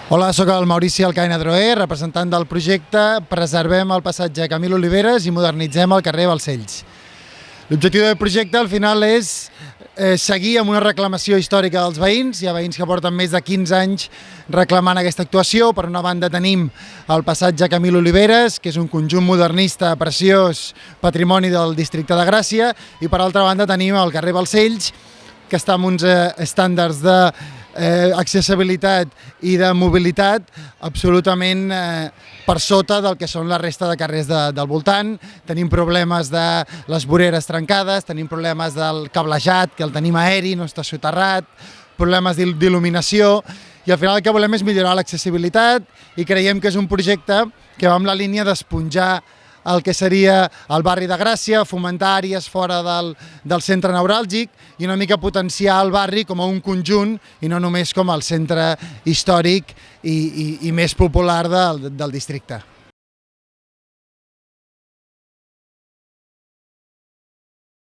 Hola, sóc el Maurici Alcaina Droer, representant del projecte Preservem el passatge Camil Oliveres i modernitzem el carrer Balcells. L'objectiu del projecte al final és seguir amb una reclamació històrica dels veïns. Hi ha veïns que porten més de 15 anys reclamant aquesta actuació. Per una banda tenim el passatge Camil Oliveres, que és un conjunt modernista preciós, patrimoni del districte de Gràcia, i per altra banda tenim el carrer Balcells, que està amb uns estàndards d'accessibilitat i de mobilitat absolutament per sota del que són la resta de carrers del voltant. Tenim problemes de les voreres trencades, tenim problemes del cablejat, que el tenim aeri, no està soterrat, problemes d'il·luminació, i al final el que volem és millorar l'accessibilitat i creiem que és un projecte que va amb la línia d'esponjar el que seria el barri de Gràcia, fomentar àrees fora del centre neuràlgic i una mica potenciar el barri com a un conjunt i no només com el centre històric i més popular del districte.